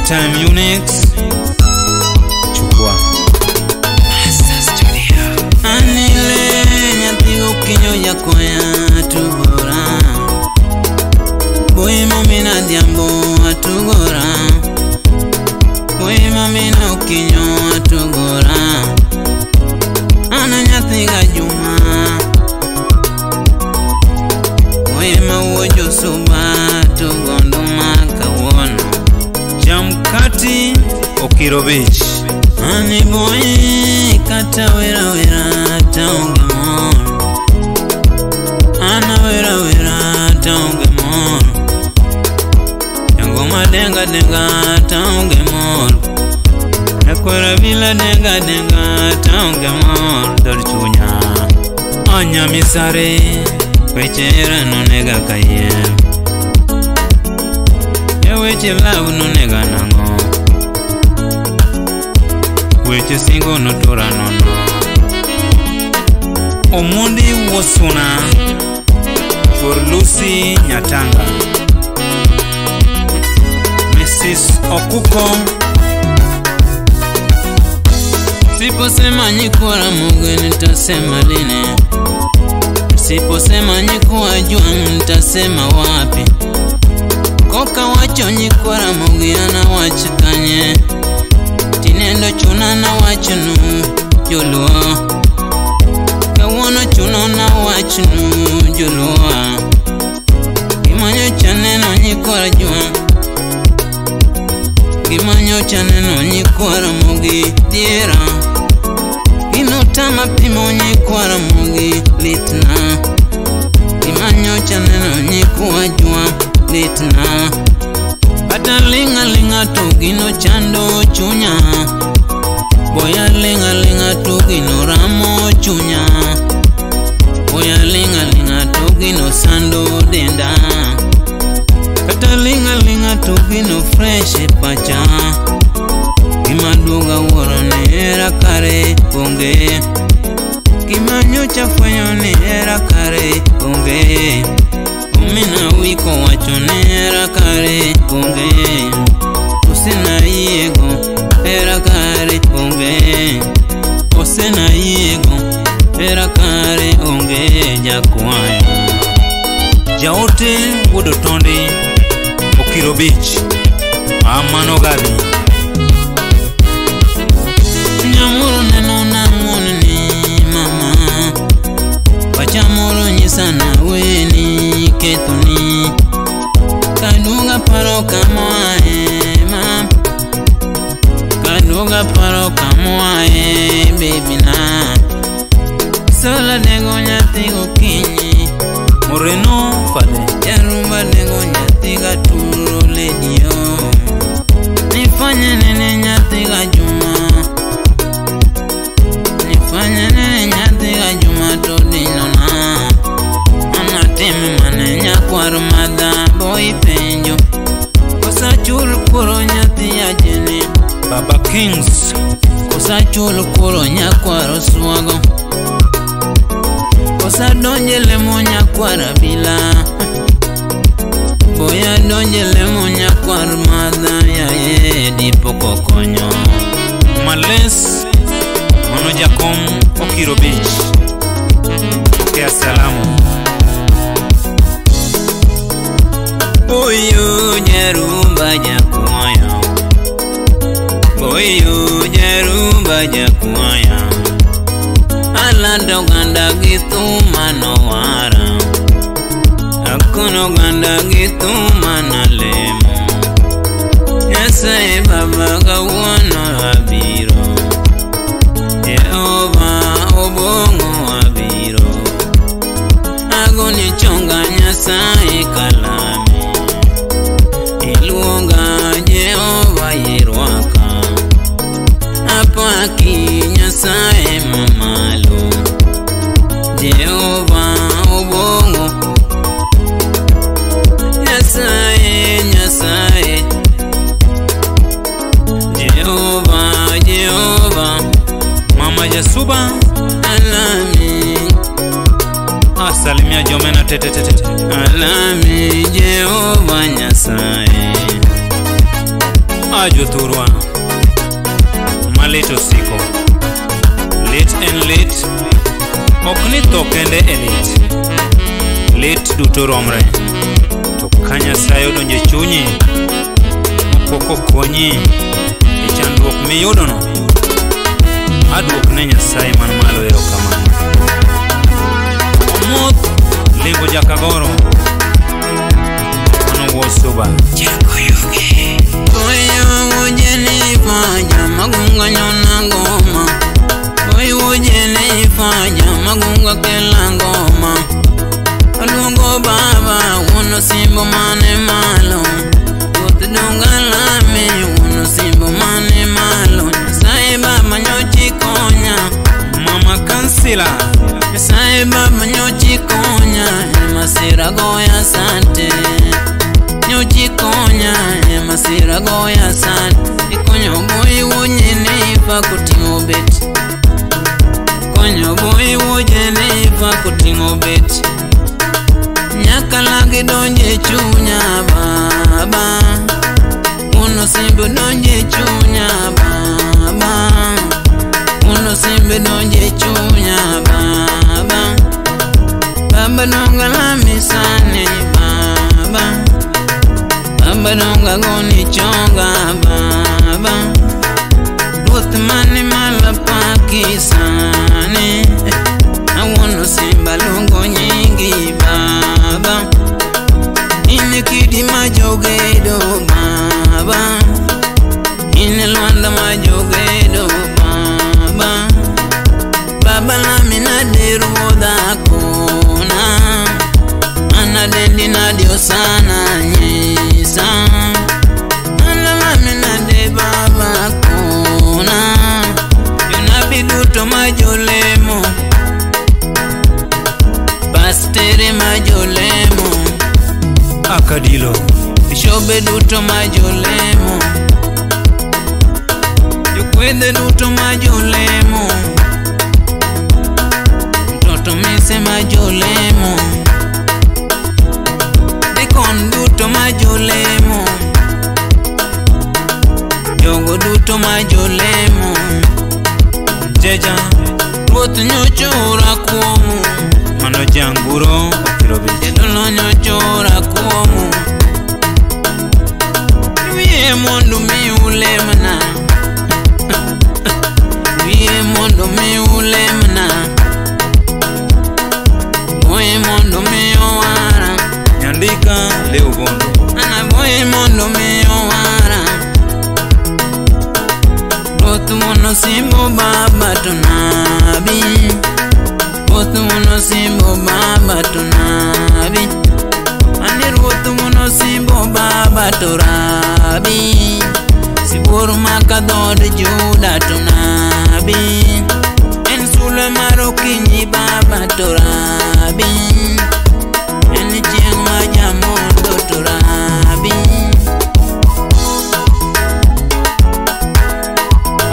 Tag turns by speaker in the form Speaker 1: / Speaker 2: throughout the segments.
Speaker 1: Time Unix chukua
Speaker 2: anile nyatigo kinyo yako ya tugora boy mamina diambo atugora boy mamina kinyo atugora ana nyatiga juma boy mawojo suba tugondo makawono
Speaker 1: Jamkati Okirobich
Speaker 2: ani boy kata wera wera taunge mon ana wera wera taunge mon yango madenga denga taunge mon nakwera vila denga denga taunge mon dolchunya anya misare wechera no nega kaye weche love no nega nango weche singo no tora nono Omondi Wosuna for Lucy Nyatanga Mrs. Okuko siposema nyikora Mungu nitasema lini siposema nyikuwa jua nitasema wapi koka wacho nyikora Mungu wachikanye tinendo chuna na wachunu joluo kawono chuno na wachunu joluo kimanyo chaneno nyikora jua kimanyo chaneno nyikora Mungu diera inotama pimo nyikora Mungu litna kimanyo chaneno nyikora jua litna Bata linga linga tugino chando chunya Boya linga linga tugino ramo chunya Boya linga linga tugino sando denda Kata linga linga tugino fresh pacha Kima duga woro ne era kare bonge Kima nyocha fwenyo ne era kare bonge Mina wiko wacho era kare bonge Usena yego era kare bonge Usena yego era kare bonge Jakwaya
Speaker 1: Jaote Wodotondi Okirobich Amano Gabi
Speaker 2: Nyamuro neno na mwoni mama Pachamuro nyisana weni ketuni Kaduga paro kamoae mam Kaduga paro kamoae baby na Sola dengo nyatigo kinyi
Speaker 1: Moreno Fade
Speaker 2: Yarumba dengo nyatiga turo ledio Nifanye nene nyatiga juma Nifanye nene nyatiga juma todinona Anatemi manenya kwaro mada boy penjo Kosa chulu kuro nyati ya jene
Speaker 1: Baba Kings
Speaker 2: Kosa chulu kuro nyakwaro swago Kosa donje lemo nyakwara bila Boya donje lemo nyakwaro mada ya ye dipo kokonyo
Speaker 1: Males Mono Jakom Okirobich Kea salamu
Speaker 2: Boyo jarumba jakuaya Boyo jarumba jakuaya Alanda ganda gitu manowara Akono ganda gitu manalemo Yasai baba gawono abiro Jehova obongo abiro Agoni chonga nyasai kalami Iluonga Jehova yirwaka Apaki nyasaye mamalo Jehova obongo Nyasaye nyasaye Jehova Jehova
Speaker 1: Mama Jasuba
Speaker 2: Alami
Speaker 1: Salimia Jomena tete
Speaker 2: Alami Jehova Nyasaye
Speaker 1: Ajothurwa malit osiko, lit en lit, ok ni tho kende e lit duto romre. To ka Nyasaye odonjo e chunyi mopok okonyi e chandruok miyudono, aduok ne Nyasaye man malo erokamano. Omuoth limbo jakagoro mano wuo Suba.
Speaker 2: Oyo ujeni fanya magunga nyona ngoma, oyo ujeni fanya magunga kela ngoma. Alungo baba uno simbo mane malo, utudunga lame uno simbo mane malo. Sai baba nyochi konya,
Speaker 1: Mama Kansila.
Speaker 2: sai baba nyochi konya, masira goya sante. Nyochi konya, masira goya sante. Ikonyo boy wonyene ifa kutingo beti, konyo boy wonyene ifa kutingo beti. Nyakala gidonje chunya baba, uno simbe donje chunya baba, uno simbe donje chunya baba. Baba nonga la misane baba, baba nonga goni chonga baba. Ruth mani mala Pakisani, awono simba lungo nyingi baba. Ine kidi majogedo baba, ine Lwanda majogedo baba. Baba lamina deru da kona, ana dendi na dio sana nyisa. Ana lamina de baba kona, yuna biduto majolemo, pastere majolemo.
Speaker 1: Akadilo
Speaker 2: Shobe duto majolemo, jukwedhe duto majolemo. Mtoto mise majolemo, dikon duto majolemo, jogo duto majolemo.
Speaker 1: Jeja
Speaker 2: Ruoth nyochora kuomu,
Speaker 1: mano janguro Okirobich.
Speaker 2: jedolo nyochora kuomu. Wiye mondo mi ulemna, wiye mondo mi ulemna, boye mondo mi owara.
Speaker 1: Nyandika Leo Bondo.
Speaker 2: Ana boye mondo mi owara. Ruoth mono simbo baba to nabi, Ruoth mono simbo baba to nabi. Ani Ruoth mono simbo baba to rabi, siburu makadhod Juda to nabi. En sule marokinyi baba to rabi, en chieng majamondo to rabi.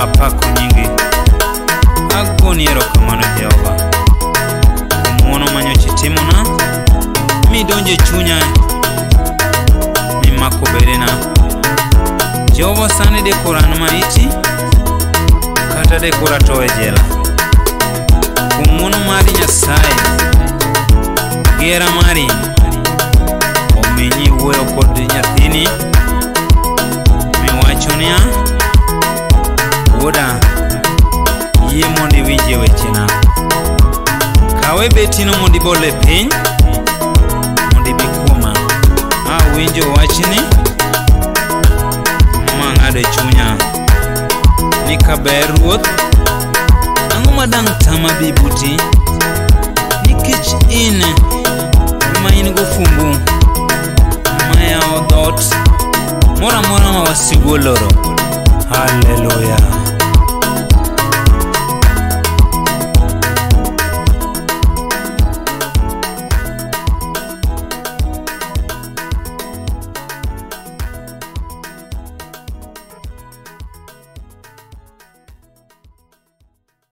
Speaker 1: Apako nyingi, agoni erokamano Jehova kuom ng'wono manyocha itimona, midonjo e chunya, mimako bedena. Jehova sani dekora an maiti, kata dekora to e jela. Kuom ng'wono mari Nyasaye, gera mari, ominyi wuoyo kod nyathini, miwacho niya, wuoda, yie mondo iwinje wechena. Kawe betino mondo ibole piny, mondo ibi kuoma. Awinjo wachni, mang'ado e chunya, ni kaber Ruoth, ang'o madang' tama bi buti, nikech in ema in gofungu mayawo dhot moro amora ma wasigu oloro. Haleluya.